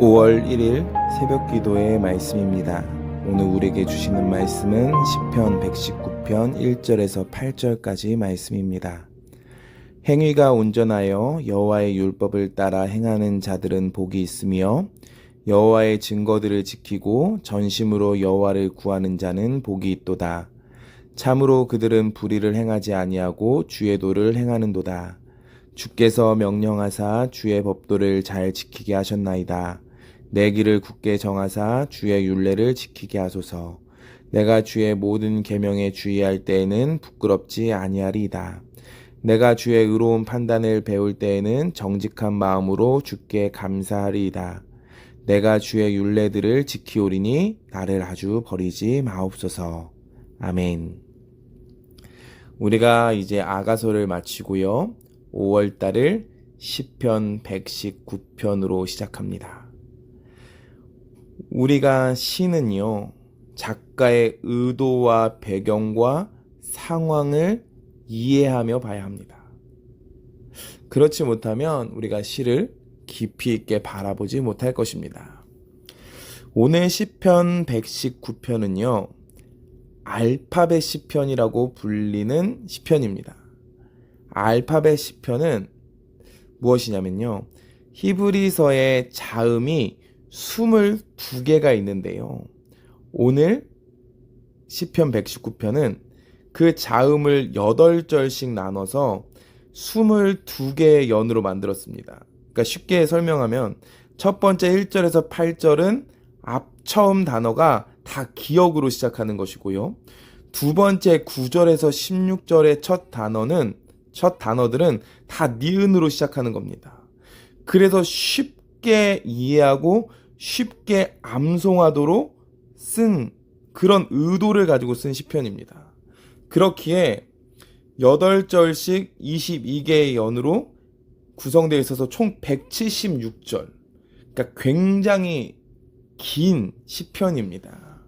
5월 1일 새벽 기도의 말씀입니다. 오늘 우리에게 주시는 말씀은 시편 119편 1절에서 8절까지 말씀입니다. 행위가 온전하여 여호와의 율법을 따라 행하는 자들은 복이 있으며 여호와의 증거들을 지키고 전심으로 여호와를 구하는 자는 복이 있도다. 참으로 그들은 불의를 행하지 아니하고 주의 도를 행하는도다. 주께서 명령하사 주의 법도를 잘 지키게 하셨나이다. 내 길을 굳게 정하사 주의 율례를 지키게 하소서. 내가 주의 모든 계명에 주의할 때에는 부끄럽지 아니하리이다. 내가 주의 의로운 판단을 배울 때에는 정직한 마음으로 주께 감사하리이다. 내가 주의 율례들을 지키오리니 나를 아주 버리지 마옵소서. 아멘. 우리가 이제 아가서를 마치고요. 5월달을 시편 119편으로 시작합니다. 우리가 시는요, 작가의 의도와 배경과 상황을 이해하며 봐야 합니다. 그렇지 못하면 우리가 시를 깊이 있게 바라보지 못할 것입니다. 오늘 시편 119편은요, 알파벳 시편이라고 불리는 시편입니다. 알파벳 시편은 무엇이냐면요, 히브리서의 자음이 22개가 있는데요. 오늘 시편 119편은 그 자음을 8절씩 나눠서 22개의 연으로 만들었습니다. 그러니까 쉽게 설명하면 첫 번째 1절에서 8절은 처음 단어가 다 기역으로 시작하는 것이고요. 두 번째 9절에서 16절의 첫 단어들은 다 니은으로 시작하는 겁니다. 그래서 쉽게 이해하고 쉽게 암송하도록 쓴 그런 의도를 가지고 쓴 시편입니다. 그렇기에 8절씩 22개의 연으로 구성되어 있어서 총 176절. 그러니까 굉장히 긴 시편입니다.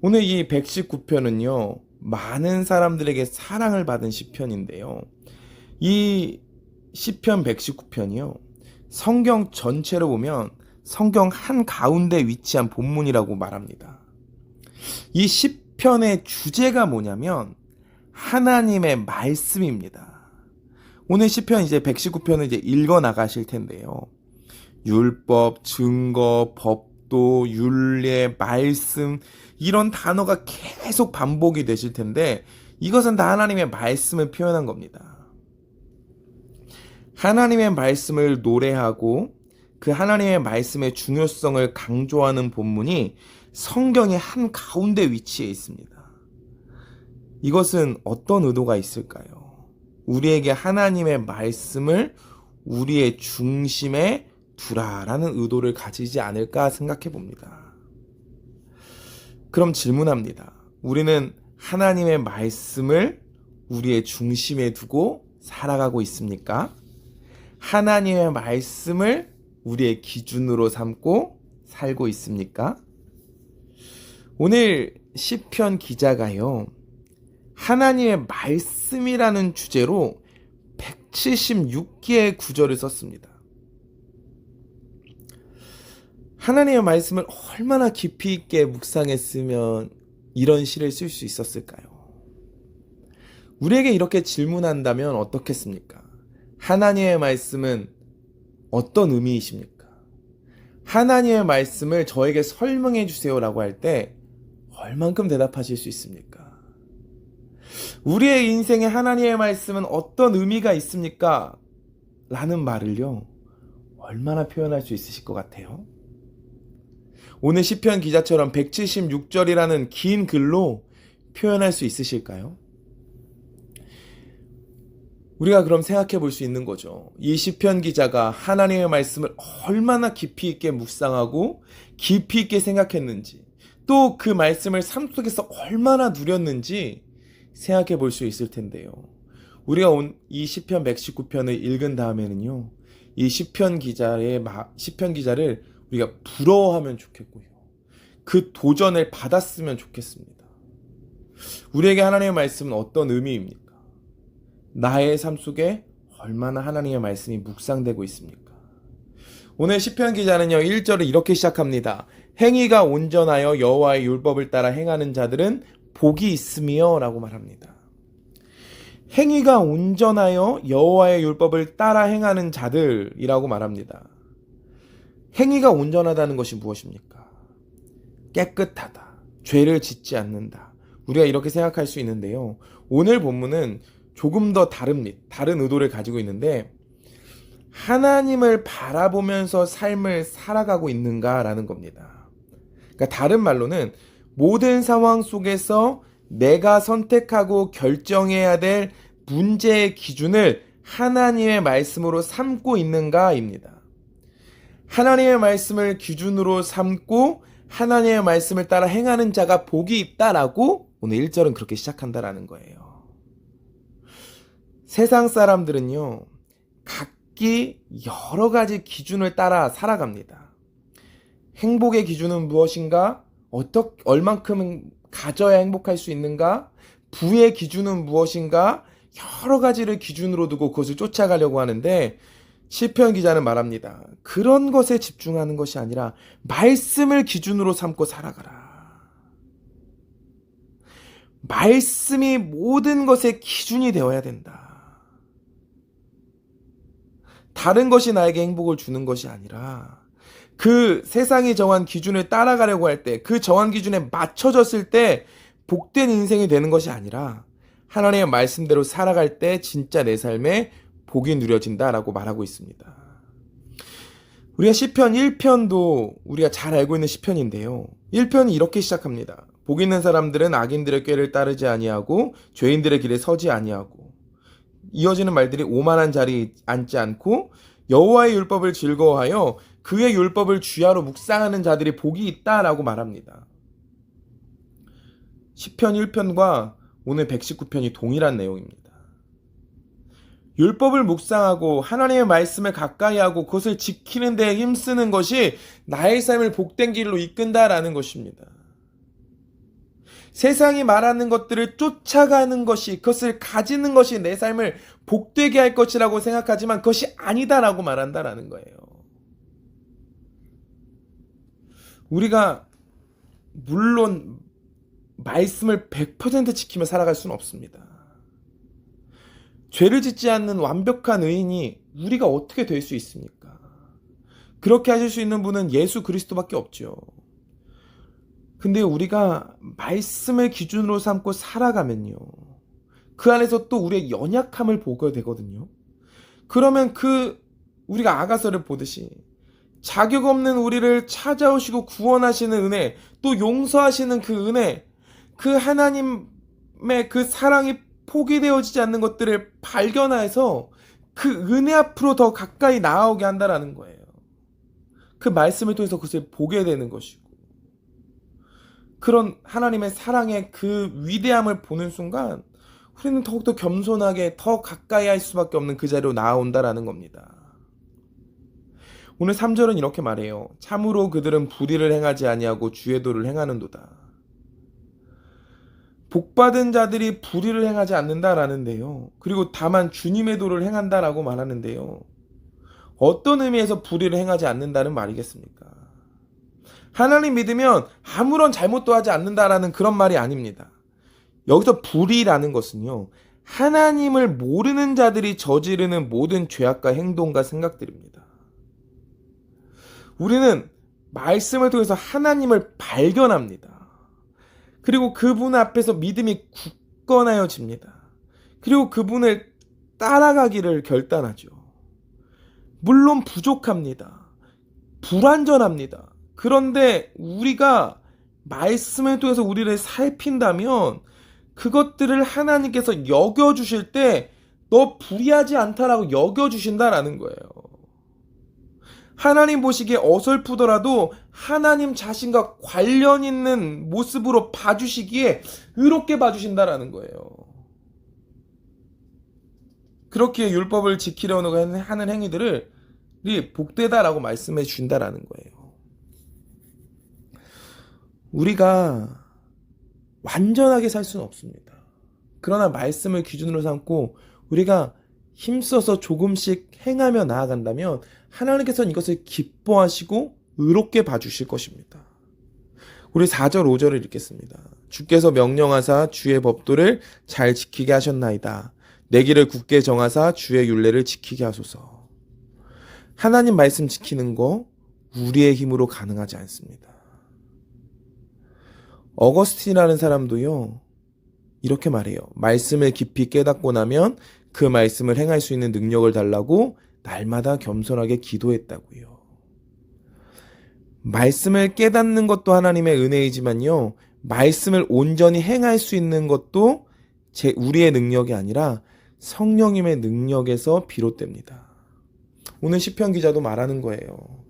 오늘 이 119편은요, 많은 사람들에게 사랑을 받은 시편인데요. 이 시편 119편이요, 성경 전체로 보면 성경 한가운데 위치한 본문이라고 말합니다. 이 시편의 주제가 뭐냐면 하나님의 말씀입니다. 오늘 시편 이제 119편을 이제 읽어 나가실 텐데요. 율법, 증거, 법도, 율례, 말씀, 이런 단어가 계속 반복이 되실 텐데 이것은 다 하나님의 말씀을 표현한 겁니다. 하나님의 말씀을 노래하고 그 하나님의 말씀의 중요성을 강조하는 본문이 성경의 한가운데 위치해 있습니다. 이것은 어떤 의도가 있을까요? 우리에게 하나님의 말씀을 우리의 중심에 두라라는 의도를 가지지 않을까 생각해 봅니다. 그럼 질문합니다. 우리는 하나님의 말씀을 우리의 중심에 두고 살아가고 있습니까? 하나님의 말씀을 우리의 기준으로 삼고 살고 있습니까? 오늘 시편 기자가요, 하나님의 말씀이라는 주제로 176개의 구절을 썼습니다. 하나님의 말씀을 얼마나 깊이 있게 묵상했으면 이런 시를 쓸 수 있었을까요? 우리에게 이렇게 질문한다면 어떻겠습니까? 하나님의 말씀은 어떤 의미이십니까? 하나님의 말씀을 저에게 설명해 주세요라고 할 때 얼만큼 대답하실 수 있습니까? 우리의 인생에 하나님의 말씀은 어떤 의미가 있습니까? 라는 말을요, 얼마나 표현할 수 있으실 것 같아요? 오늘 시편 기자처럼 176절이라는 긴 글로 표현할 수 있으실까요? 우리가 그럼 생각해 볼 수 있는 거죠. 이 시편 기자가 하나님의 말씀을 얼마나 깊이 있게 묵상하고 깊이 있게 생각했는지, 또 그 말씀을 삶 속에서 얼마나 누렸는지 생각해 볼 수 있을 텐데요. 우리가 이 시편 119편을 읽은 다음에는요, 이 시편 기자를 우리가 부러워하면 좋겠고요, 그 도전을 받았으면 좋겠습니다. 우리에게 하나님의 말씀은 어떤 의미입니까? 나의 삶 속에 얼마나 하나님의 말씀이 묵상되고 있습니까? 오늘 시편 기자는요 1절을 이렇게 시작합니다. 행위가 온전하여 여호와의 율법을 따라 행하는 자들은 복이 있으며 라고 말합니다. 행위가 온전하여 여호와의 율법을 따라 행하는 자들이라고 말합니다. 행위가 온전하다는 것이 무엇입니까? 깨끗하다. 죄를 짓지 않는다. 우리가 이렇게 생각할 수 있는데요. 오늘 본문은 조금 더 다른 의도를 가지고 있는데 하나님을 바라보면서 삶을 살아가고 있는가라는 겁니다. 그러니까 다른 말로는 모든 상황 속에서 내가 선택하고 결정해야 될 문제의 기준을 하나님의 말씀으로 삼고 있는가입니다. 하나님의 말씀을 기준으로 삼고 하나님의 말씀을 따라 행하는 자가 복이 있다라고 오늘 1절은 그렇게 시작한다라는 거예요. 세상 사람들은요, 각기 여러 가지 기준을 따라 살아갑니다. 행복의 기준은 무엇인가? 얼만큼 가져야 행복할 수 있는가? 부의 기준은 무엇인가? 여러 가지를 기준으로 두고 그것을 쫓아가려고 하는데 시편 기자는 말합니다. 그런 것에 집중하는 것이 아니라 말씀을 기준으로 삼고 살아가라. 말씀이 모든 것의 기준이 되어야 된다. 다른 것이 나에게 행복을 주는 것이 아니라 그 세상이 정한 기준을 따라가려고 할 때, 그 정한 기준에 맞춰졌을 때 복된 인생이 되는 것이 아니라 하나님의 말씀대로 살아갈 때 진짜 내 삶에 복이 누려진다라고 말하고 있습니다. 우리가 시편 1편도 우리가 잘 알고 있는 시편인데요. 1편이 이렇게 시작합니다. 복 있는 사람들은 악인들의 꾀를 따르지 아니하고 죄인들의 길에 서지 아니하고, 이어지는 말들이 오만한 자리에 앉지 않고 여호와의 율법을 즐거워하여 그의 율법을 주야로 묵상하는 자들이 복이 있다라고 말합니다. 시편 1편과 오늘 119편이 동일한 내용입니다. 율법을 묵상하고 하나님의 말씀을 가까이 하고 그것을 지키는 데에 힘쓰는 것이 나의 삶을 복된 길로 이끈다라는 것입니다. 세상이 말하는 것들을 쫓아가는 것이, 그것을 가지는 것이 내 삶을 복되게 할 것이라고 생각하지만 그것이 아니다라고 말한다라는 거예요. 우리가 물론 말씀을 100% 지키며 살아갈 수는 없습니다. 죄를 짓지 않는 완벽한 의인이 우리가 어떻게 될 수 있습니까? 그렇게 하실 수 있는 분은 예수 그리스도밖에 없죠. 근데 우리가 말씀을 기준으로 삼고 살아가면요, 그 안에서 또 우리의 연약함을 보게 되거든요. 그러면 우리가 아가서를 보듯이 자격 없는 우리를 찾아오시고 구원하시는 은혜, 또 용서하시는 그 은혜, 그 하나님의 그 사랑이 포기되어지지 않는 것들을 발견해서 그 은혜 앞으로 더 가까이 나아오게 한다라는 거예요. 그 말씀을 통해서 그것을 보게 되는 것이고, 그런 하나님의 사랑의 그 위대함을 보는 순간 우리는 더욱더 겸손하게 더 가까이 할 수밖에 없는 그 자리로 나아온다라는 겁니다. 오늘 3절은 이렇게 말해요. 참으로 그들은 불의를 행하지 아니하고 주의 도를 행하는도다. 복받은 자들이 불의를 행하지 않는다라는데요. 그리고 다만 주님의 도를 행한다라고 말하는데요. 어떤 의미에서 불의를 행하지 않는다는 말이겠습니까? 하나님 믿으면 아무런 잘못도 하지 않는다라는 그런 말이 아닙니다. 여기서 불의라는 것은요, 하나님을 모르는 자들이 저지르는 모든 죄악과 행동과 생각들입니다. 우리는 말씀을 통해서 하나님을 발견합니다. 그리고 그분 앞에서 믿음이 굳건하여집니다. 그리고 그분을 따라가기를 결단하죠. 물론 부족합니다. 불완전합니다. 그런데 우리가 말씀을 통해서 우리를 살핀다면 그것들을 하나님께서 여겨주실 때 너 불의하지 않다라고 여겨주신다라는 거예요. 하나님 보시기에 어설프더라도 하나님 자신과 관련 있는 모습으로 봐주시기에 의롭게 봐주신다라는 거예요. 그렇게 율법을 지키려고 하는 행위들이 복되다라고 말씀해 주신다라는 거예요. 우리가 완전하게 살 수는 없습니다. 그러나 말씀을 기준으로 삼고 우리가 힘써서 조금씩 행하며 나아간다면 하나님께서는 이것을 기뻐하시고 의롭게 봐주실 것입니다. 우리 4절 5절을 읽겠습니다. 주께서 명령하사 주의 법도를 잘 지키게 하셨나이다. 내 길을 굳게 정하사 주의 율례를 지키게 하소서. 하나님 말씀 지키는 거 우리의 힘으로 가능하지 않습니다. 어거스틴이라는 사람도요, 이렇게 말해요. 말씀을 깊이 깨닫고 나면 그 말씀을 행할 수 있는 능력을 달라고 날마다 겸손하게 기도했다고요. 말씀을 깨닫는 것도 하나님의 은혜이지만요, 말씀을 온전히 행할 수 있는 것도 우리의 능력이 아니라 성령님의 능력에서 비롯됩니다. 오늘 시편 기자도 말하는 거예요.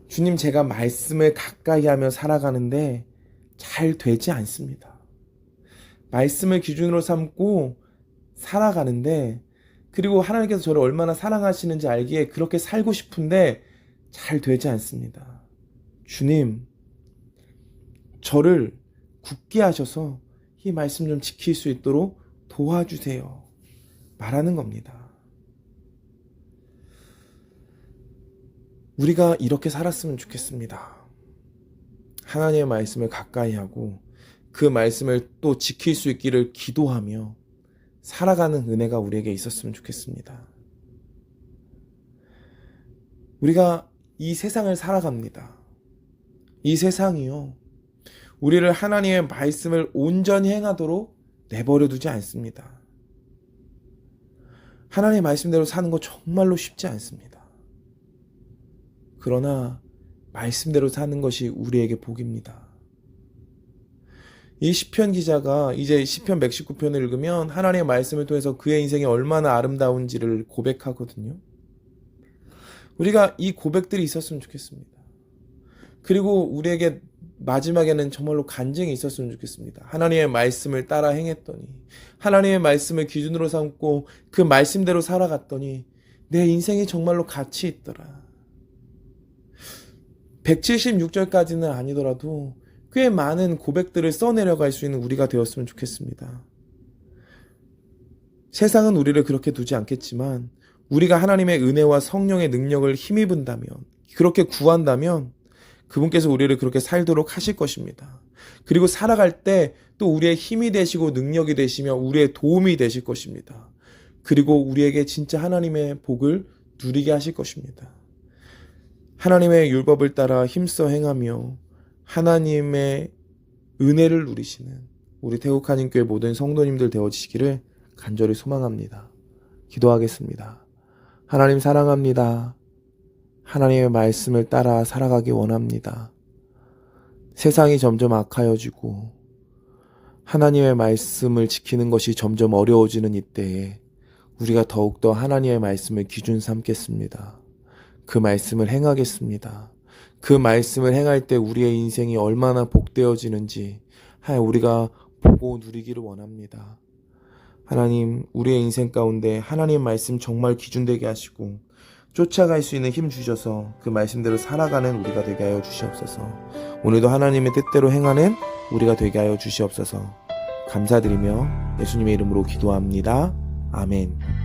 주님, 제가 말씀을 가까이 하며 살아가는데 잘 되지 않습니다. 말씀을 기준으로 삼고 살아가는데, 그리고 하나님께서 저를 얼마나 사랑하시는지 알기에 그렇게 살고 싶은데 잘 되지 않습니다. 주님, 저를 굳게 하셔서 이 말씀 좀 지킬 수 있도록 도와주세요. 말하는 겁니다. 우리가 이렇게 살았으면 좋겠습니다. 하나님의 말씀을 가까이 하고 그 말씀을 또 지킬 수 있기를 기도하며 살아가는 은혜가 우리에게 있었으면 좋겠습니다. 우리가 이 세상을 살아갑니다. 이 세상이요, 우리를 하나님의 말씀을 온전히 행하도록 내버려 두지 않습니다. 하나님의 말씀대로 사는 거 정말로 쉽지 않습니다. 그러나 말씀대로 사는 것이 우리에게 복입니다. 이 시편 기자가 이제 시편 119편을 읽으면 하나님의 말씀을 통해서 그의 인생이 얼마나 아름다운지를 고백하거든요. 우리가 이 고백들이 있었으면 좋겠습니다. 그리고 우리에게 마지막에는 정말로 간증이 있었으면 좋겠습니다. 하나님의 말씀을 따라 행했더니, 하나님의 말씀을 기준으로 삼고 그 말씀대로 살아갔더니 내 인생이 정말로 가치 있더라. 176절까지는 아니더라도 꽤 많은 고백들을 써내려갈 수 있는 우리가 되었으면 좋겠습니다. 세상은 우리를 그렇게 두지 않겠지만 우리가 하나님의 은혜와 성령의 능력을 힘입은다면, 그렇게 구한다면 그분께서 우리를 그렇게 살도록 하실 것입니다. 그리고 살아갈 때 또 우리의 힘이 되시고 능력이 되시며 우리의 도움이 되실 것입니다. 그리고 우리에게 진짜 하나님의 복을 누리게 하실 것입니다. 하나님의 율법을 따라 힘써 행하며 하나님의 은혜를 누리시는 우리 태국한인교회 모든 성도님들 되어지시기를 간절히 소망합니다. 기도하겠습니다. 하나님 사랑합니다. 하나님의 말씀을 따라 살아가기 원합니다. 세상이 점점 악하여지고 하나님의 말씀을 지키는 것이 점점 어려워지는 이때에 우리가 더욱더 하나님의 말씀을 기준 삼겠습니다. 그 말씀을 행하겠습니다. 그 말씀을 행할 때 우리의 인생이 얼마나 복되어지는지 우리가 보고 누리기를 원합니다. 하나님, 우리의 인생 가운데 하나님의 말씀 정말 기준되게 하시고 쫓아갈 수 있는 힘 주셔서 그 말씀대로 살아가는 우리가 되게 하여 주시옵소서. 오늘도 하나님의 뜻대로 행하는 우리가 되게 하여 주시옵소서. 감사드리며 예수님의 이름으로 기도합니다. 아멘.